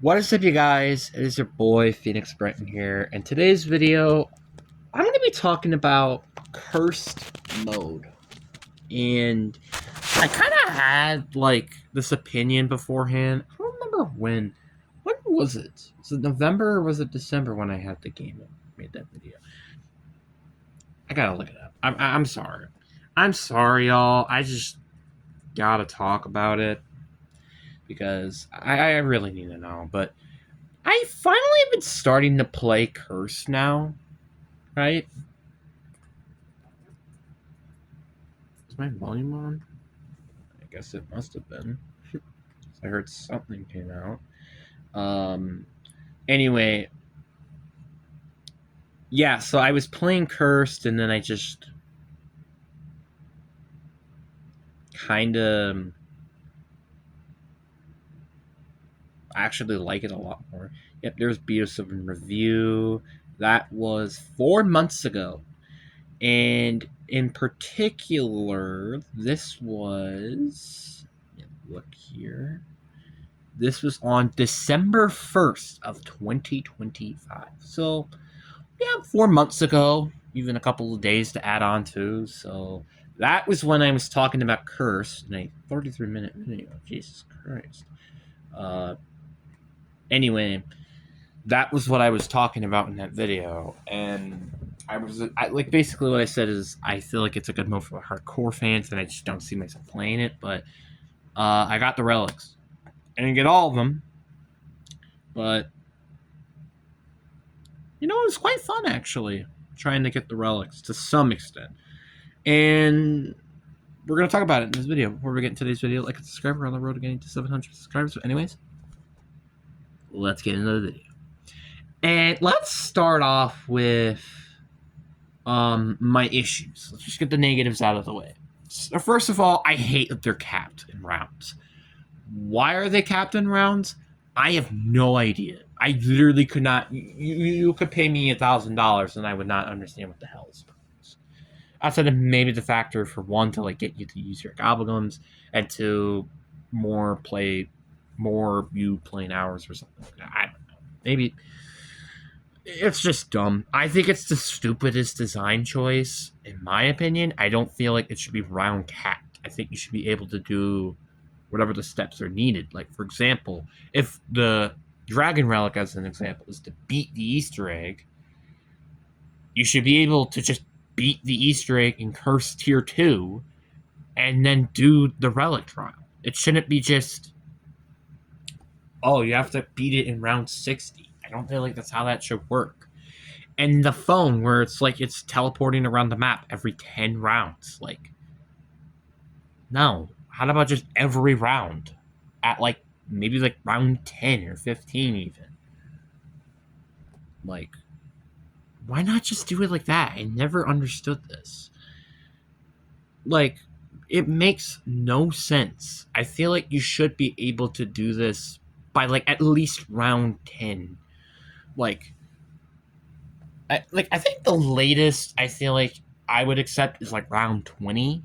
What is up, you guys? It is your boy Phoenix Brenton here, and today's video, I'm going to be talking about cursed mode. And I kind of had this opinion beforehand. I don't remember when. When was it? Was it November or was it December when I had the game and made that video? I gotta look it up. I'm sorry. I'm sorry, y'all. I just gotta talk about it because I really need to know. But I finally have been starting to play Curse now, right? Is my volume on? I guess it must have been. I heard something came out. Um. Anyway, yeah. So I was playing Cursed, and then I just kind of actually like it a lot more. Yep. There's Beos in review. That was 4 months ago, and in particular, this was. Look here. This was on December 1st of 2025. So, yeah, 4 months ago, even a couple of days to add on to. So, that was when I was talking about Curse in a 33-minute video. Jesus Christ. Uh, anyway, that was what I was talking about in that video. And basically what I said is I feel like it's a good mode for hardcore fans, and I just don't see myself playing it. But I got the relics. I didn't get all of them, but it was quite fun actually trying to get the relics to some extent. And we're going to talk about it in this video. Before we get into today's video, like and subscribe. We're on the road to getting to 700 subscribers. But anyways, let's get into the video. And let's start off with my issues. Let's just get the negatives out of the way. So first of all, I hate that they're capped in rounds. Why are they capped in rounds? I have no idea. I literally could not. You could pay me $1,000 and I would not understand what the hell is. Outside of maybe the factor for one to get you to use your gobblegums, and to more you playing hours or something like that. I don't know. Maybe it's just dumb. I think it's the stupidest design choice, in my opinion. I don't feel like it should be round capped. I think you should be able to do whatever the steps are needed. Like, for example, if the Dragon Relic, as an example, is to beat the Easter egg, you should be able to just beat the Easter egg in Curse Tier 2 and then do the Relic trial. It shouldn't be just, oh, you have to beat it in round 60. I don't feel like that's how that should work. And the phone, where it's teleporting around the map every 10 rounds. No. How about just every round? At maybe round 10 or 15 even. Why not just do it like that? I never understood this. It makes no sense. I feel like you should be able to do this by at least round 10. I think the latest I feel like I would accept is round 20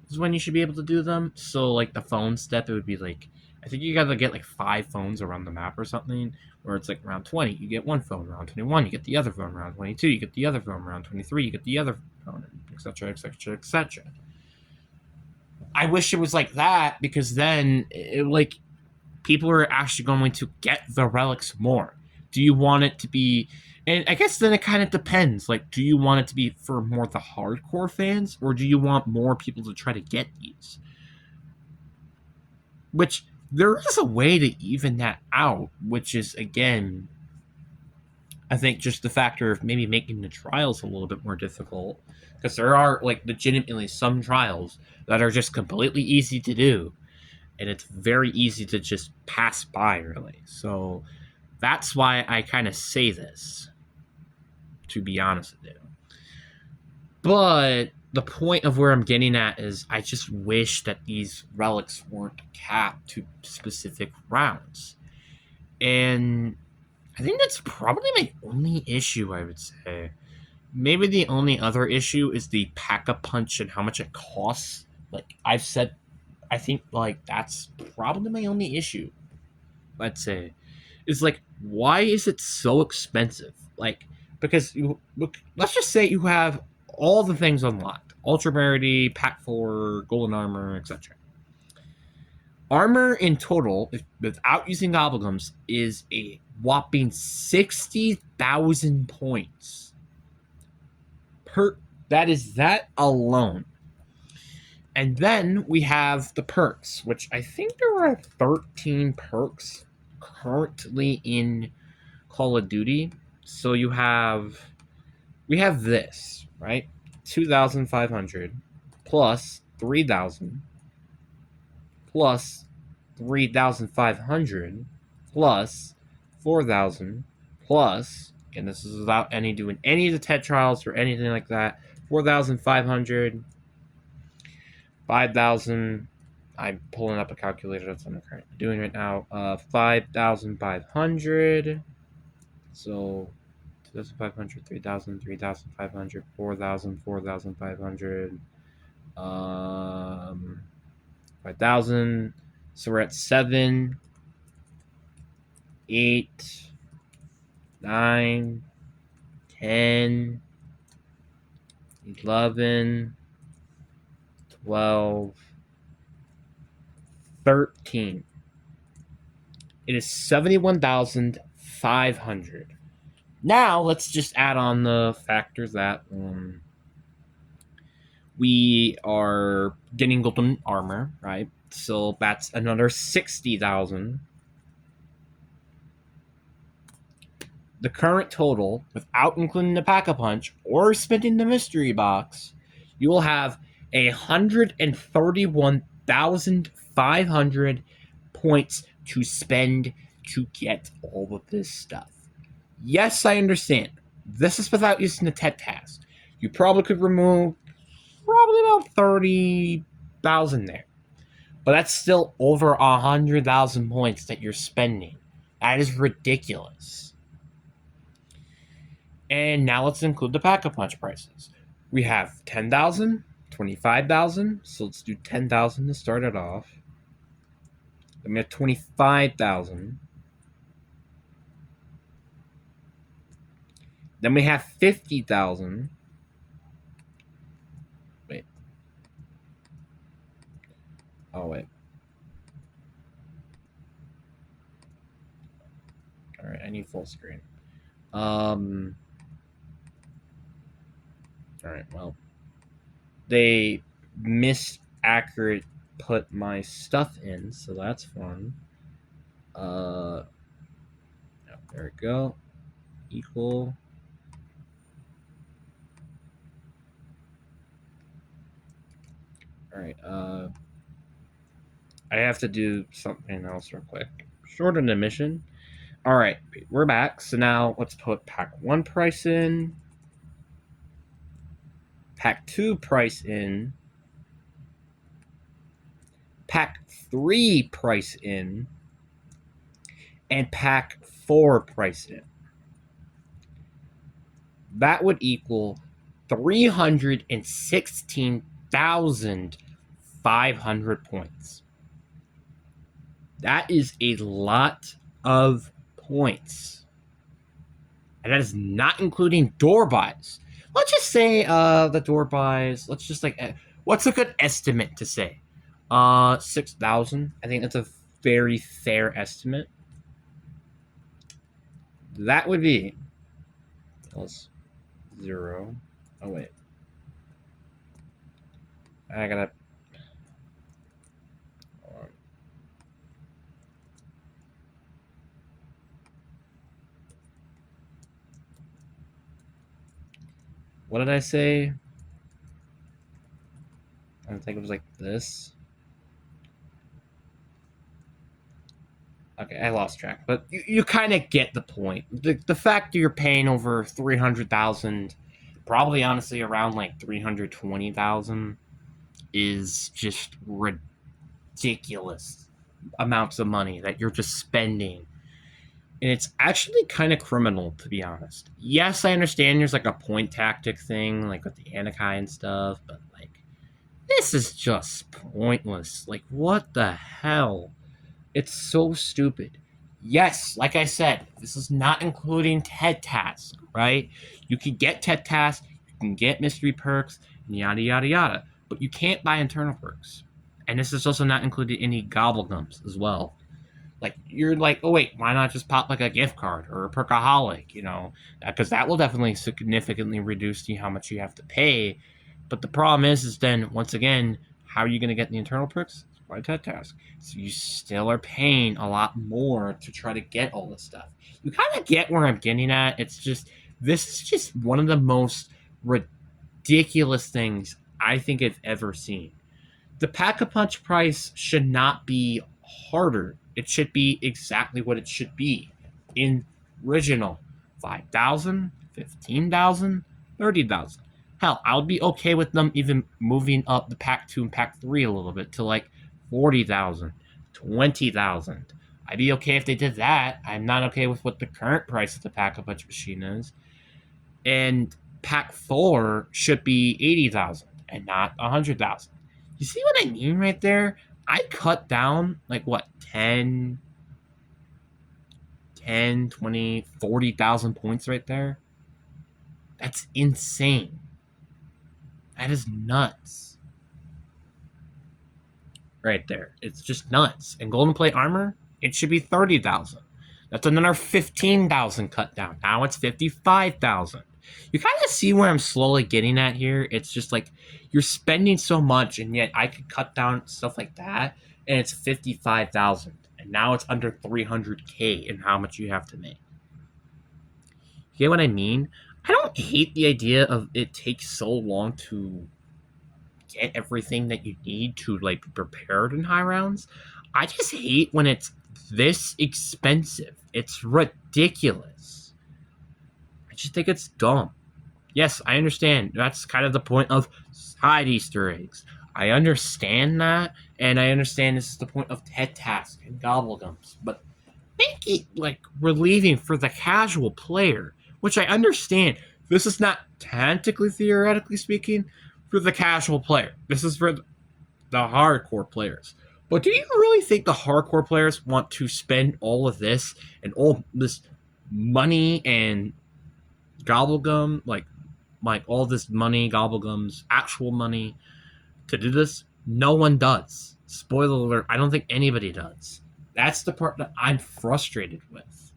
is when you should be able to do them. So the phone step, it would be I think you gotta get 5 phones around the map or something, where it's round 20 you get one phone, round 21 you get the other phone, round 22 you get the other phone, round 23 you get the other phone, etc, etc, etc. I wish it was like that, because then people are actually going to get the relics more. Do you want it to be, and I guess then it kind of depends, do you want it to be for more the hardcore fans, or do you want more people to try to get these? Which there is a way to even that out, which is, again, I think just the factor of maybe making the trials a little bit more difficult, because there are legitimately some trials that are just completely easy to do, and it's very easy to just pass by, really. So that's why I kind of say this, to be honest with you. But the point of where I'm getting at is I just wish that these relics weren't capped to specific rounds. And I think that's probably my only issue, I would say. Maybe the only other issue is the Pack-a-Punch and how much it costs. I've said, I think that's probably my only issue let's say, is like, why is it so expensive? Like, because let's just say you have all the things unlocked: Ultra Rarity, Pack 4, Golden Armor, etc. Armor in total, without using Gobblegums, is a whopping 60,000 points. That is that alone. And then we have the perks, which I think there are 13 perks currently in Call of Duty. So we have this, right? 2,500 plus 3,000 plus 3,500 plus 4,000 plus, and this is without doing any of the TED trials or anything like that, 4,500, 5,000. I'm pulling up a calculator. That's what I'm currently doing right now. 5,500. So 2,500, 3,000, 3,500, 4,000, 4,500, 5,000. So we're at 7, 8, 9, 10, 11, 12, 13. It is 71,500. Now, let's just add on the factor that we are getting golden armor, right? So that's another 60,000. The current total, without including the Pack-a-Punch or spending the mystery box, you will have 131,500 points to spend to get all of this stuff. Yes, I understand. This is without using the TED task. You probably could remove about 30,000 there. But that's still over 100,000 points that you're spending. That is ridiculous. And now let's include the Pack-a-Punch prices. We have 10,000, 25,000. So let's do 10,000 to start it off. Then we have 25,000. Then we have 50,000. Wait. Oh, wait. Alright, I need full screen. Alright, well. They misaccurate put my stuff in, so that's fun. There we go. Equal. Alright, I have to do something else real quick. Shorten the mission. Alright, we're back. So now let's put Pack 1 price in. Pack 2 price in. Pack 3 price in. And Pack 4 price in. That would equal 316,500 points. That is a lot of points. And that is not including door buys. Let's just say the door buys, let's just what's a good estimate to say? 6,000. I think that's a very fair estimate. That would be plus 0. Oh, wait. I gotta. What did I say? I think it was like this. Okay, I lost track, but you kind of get the point. The fact that you're paying over 300,000, probably honestly around like 320,000, is just ridiculous amounts of money that you're just spending. And it's actually kind of criminal, to be honest. Yes, I understand there's like a point tactic thing, like with the Anakai and stuff, but like, this is just pointless. Like, what the hell? It's so stupid. Yes, like I said, this is not including TED Task, right? You can get TED Task, you can get mystery perks, and yada yada yada, but you can't buy internal perks. And this is also not included any gobblegums as well. Like you're like, oh wait, why not just pop like a gift card or a perkaholic, Because that will definitely significantly reduce how much you have to pay. But the problem is then once again, how are you going to get the internal perks? By TED Task. So you still are paying a lot more to try to get all this stuff. You kind of get where I'm getting at. It's just this is just one of the most ridiculous things I think I've ever seen. The Pack-a-Punch price should not be harder. It should be exactly what it should be. In original 5,000, 15,000, 30,000. Hell, I would be okay with them even moving up the Pack 2 and Pack 3 a little bit to like 40,000, 20,000. I'd be okay if they did that. I'm not okay with what the current price of the Pack-a-Punch machine is. And Pack 4 should be 80,000 and not 100,000. You see what I mean right there? I cut down like what 20, 40,000 points right there. That's insane. That is nuts. Right there. It's just nuts. And golden plate armor, it should be 30,000. That's another 15,000 cut down. Now it's 55,000. You kind of see where I'm slowly getting at here. It's just like you're spending so much, and yet I could cut down stuff like that, and it's 55,000. And now it's under 300K in how much you have to make. You get what I mean? I don't hate the idea of it takes so long to get everything that you need to like be prepared in high rounds. I just hate when it's this expensive. It's ridiculous. I just think it's dumb. Yes, I understand. That's kind of the point of side Easter eggs. I understand that, and I understand this is the point of TED Task and Gobblegums, but make it like relieving for the casual player, which I understand. This is not technically, theoretically speaking, for the casual player. This is for the hardcore players. But do you really think the hardcore players want to spend all of this and all this money and gobblegum, like all this money, gobblegums, actual money to do this? No one does. Spoiler alert, I don't think anybody does. That's the part that I'm frustrated with.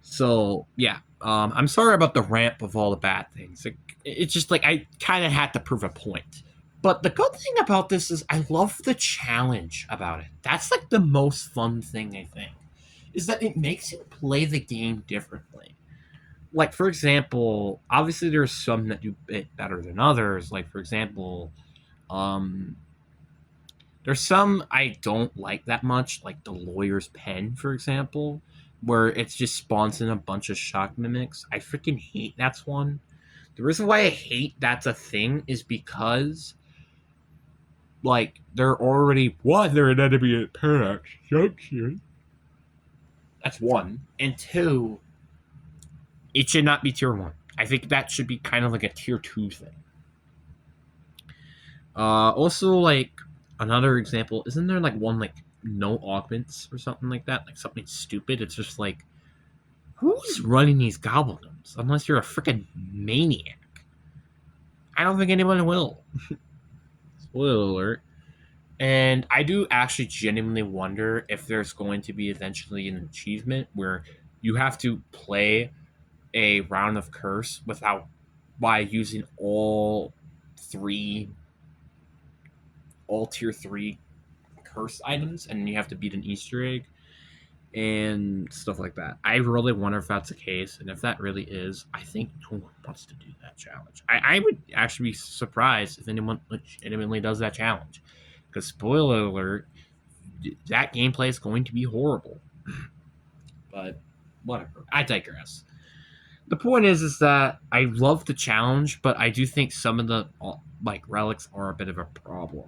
So yeah, I'm sorry about the rant of all the bad things. It's just like I kind of had to prove a point. But the good thing about this is I love the challenge about it. That's like the most fun thing I think, is that it makes you play the game differently. Like for example, obviously there's some that do it better than others. Like for example, um, there's some I don't like that much, like the lawyer's pen, for example, where it's just spawns in a bunch of shock mimics. I freaking hate that's one. The reason why I hate that's a thing is because like they're already one, they're an enemy at Paradox Junction. That's one. And two, it should not be tier one. I think that should be kind of like a tier two thing. Also like another example, isn't there like one like no augments or something like that? Like something stupid. It's just like who's running these goblins? Unless you're a freaking maniac. I don't think anyone will. Spoiler alert. And I do actually genuinely wonder if there's going to be eventually an achievement where you have to play a round of curse without by using three all tier 3 curse items, and you have to beat an Easter egg and stuff like that. I really wonder if that's the case, and if that really is, I think no one wants to do that challenge. I would actually be surprised if anyone legitimately does that challenge, because spoiler alert, that gameplay is going to be horrible. But whatever, I digress. The point is that I love the challenge, but I do think some of the like relics are a bit of a problem.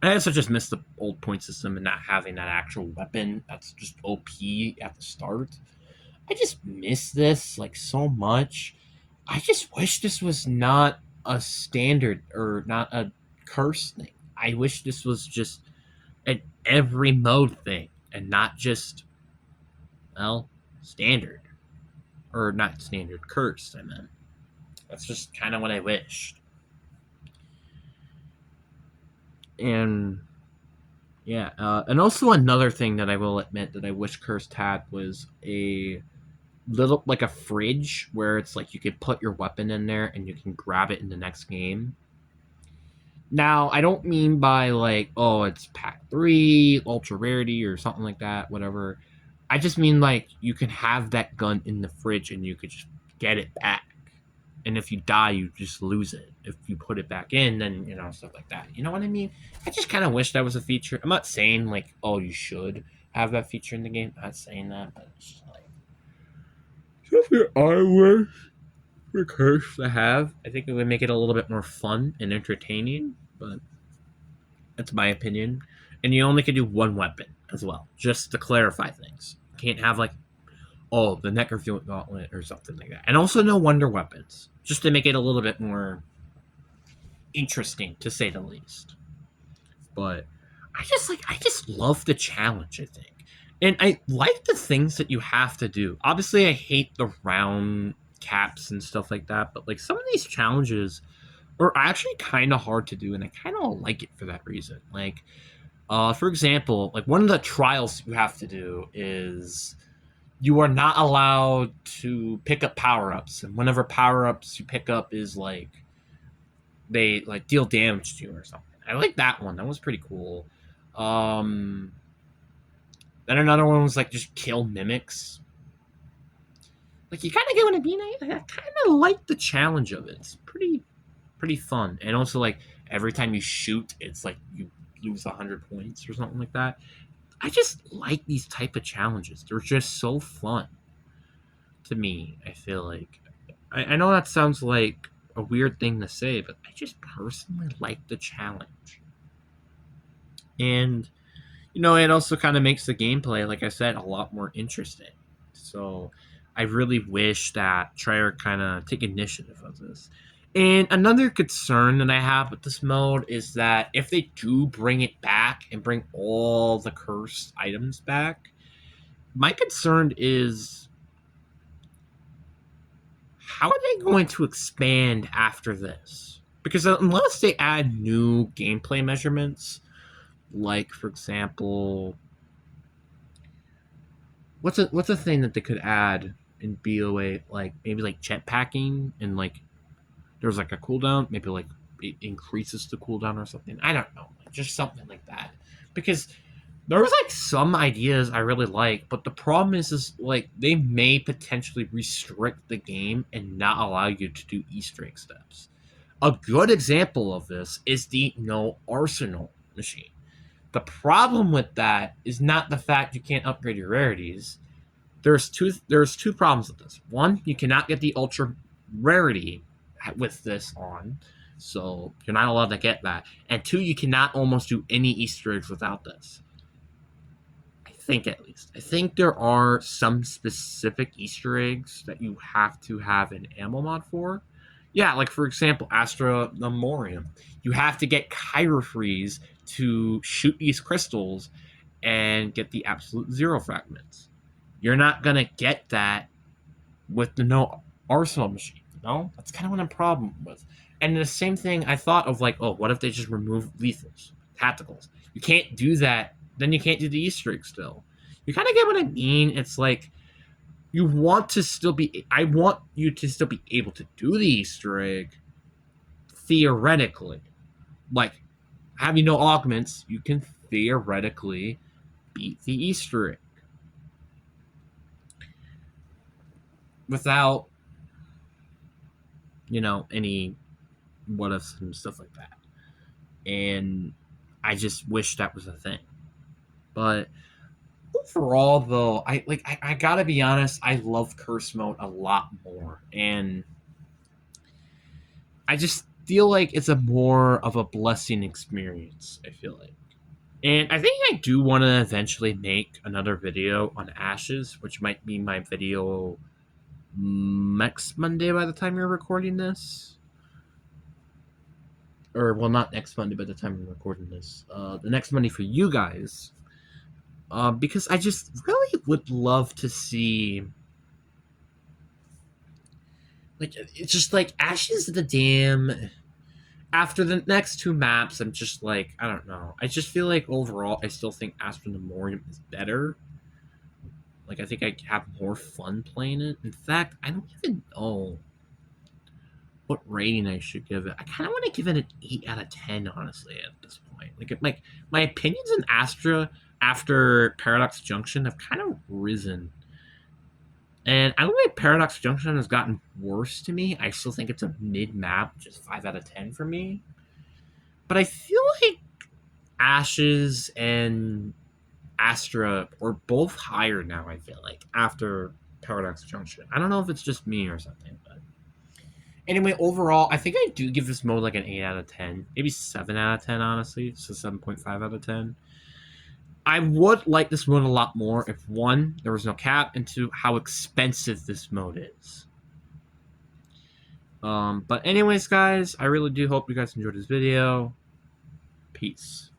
I also just miss the old point system and not having that actual weapon that's just OP at the start. I just miss this like so much. I just wish this was not a standard or not a curse thing. I wish this was just a every mode thing and not just, well, standard. Or not standard, cursed, I meant. That's just kind of what I wished. And yeah, and also another thing that I will admit that I wish Cursed had was a little, like a fridge where it's like you could put your weapon in there and you can grab it in the next game. Now, I don't mean by like, oh, it's pack 3, ultra rarity, or something like that, whatever. I just mean like you can have that gun in the fridge and you could just get it back. And if you die, you just lose it. If you put it back in, then, stuff like that. You know what I mean? I just kind of wish that was a feature. I'm not saying like, oh, you should have that feature in the game. I'm not saying that, but it's just like something I wish for Curse to have. I think it would make it a little bit more fun and entertaining, but that's my opinion. And you only can do one weapon as well, just to clarify things. You can't have like, oh, the Necrophilic Gauntlet or something like that. And also no wonder weapons, just to make it a little bit more interesting, to say the least. But I just love the challenge, I think. And I like the things that you have to do. Obviously, I hate the round caps and stuff like that, but like some of these challenges are actually kind of hard to do, and I kind of like it for that reason. Like, for example, like one of the trials you have to do is you are not allowed to pick up power-ups, and whenever power-ups you pick up is like they like deal damage to you or something. I like that one. That was pretty cool. Um then another one was like just kill mimics. Like, you kind of get what I mean. I kind of like the challenge of it. It's pretty fun. And also like every time you shoot, it's like you lose 100 points or something like that. I just like these type of challenges. They're just so fun to me. I feel like I know that sounds like a weird thing to say, but I just personally like the challenge. And it also kind of makes the gameplay, like I said, a lot more interesting. So I really wish that Treyarch kind of take initiative of this. And another concern that I have with this mode is that if they do bring it back and bring all the cursed items back, my concern is how are they going to expand after this? Because unless they add new gameplay measurements, like for example, what's a thing that they could add in BOA, like maybe like jetpacking, and like there's like a cooldown, maybe like it increases the cooldown or something. I don't know, like just something like that. Because there's like some ideas I really like, but the problem is like they may potentially restrict the game and not allow you to do Easter egg steps. A good example of this is the no arsenal machine. The problem with that is not the fact you can't upgrade your rarities. There's two problems with this. One, you cannot get the ultra rarity with this on, so you're not allowed to get that. And two, you cannot almost do any Easter eggs without this. I think, at least. I think there are some specific Easter eggs that you have to have an ammo mod for. Yeah, like for example, Astra Memoriam. You have to get Kyrofreeze to shoot these crystals and get the absolute zero fragments. You're not gonna get that with the no arsenal machine. That's kind of what I'm problem with. And the same thing I thought of, like, oh, what if they just remove lethals, tacticals? You can't do that. Then you can't do the Easter egg still. You kind of get what I mean. It's like you want to still be. I want you to still be able to do the Easter egg theoretically. Like, having no augments, you can theoretically beat the Easter egg without any what ifs and stuff like that. And I just wish that was a thing. But overall, though, I gotta be honest, I love curse mode a lot more, and I just feel like it's a more of a blessing experience. I feel like, and I think I do want to eventually make another video on Ashes, which might be my video next Monday by the time you're recording this. Or, well, not next Monday by the time you're recording this. The next Monday for you guys, Because I just really would love to see, like, it's just like Ashes of the Dam. After the next two maps, I'm just like, I don't know. I just feel like overall, I still think Astra Memoriam is better. Like, I think I have more fun playing it. In fact, I don't even know what rating I should give it. I kind of want to give it an 8 out of 10, honestly, at this point. Like my opinions on Astra after Paradox Junction have kind of risen. And I don't think Paradox Junction has gotten worse to me. I still think it's a mid map, just 5 out of 10 for me. But I feel like Ashes and Astra are both higher now, I feel like, after Paradox Junction. I don't know if it's just me or something, but anyway, overall, I think I do give this mode like an 8 out of 10. Maybe 7 out of 10, honestly. So 7.5 out of 10. I would like this mode a lot more if, one, there was no cap, and two, how expensive this mode is. But anyways, guys, I really do hope you guys enjoyed this video. Peace.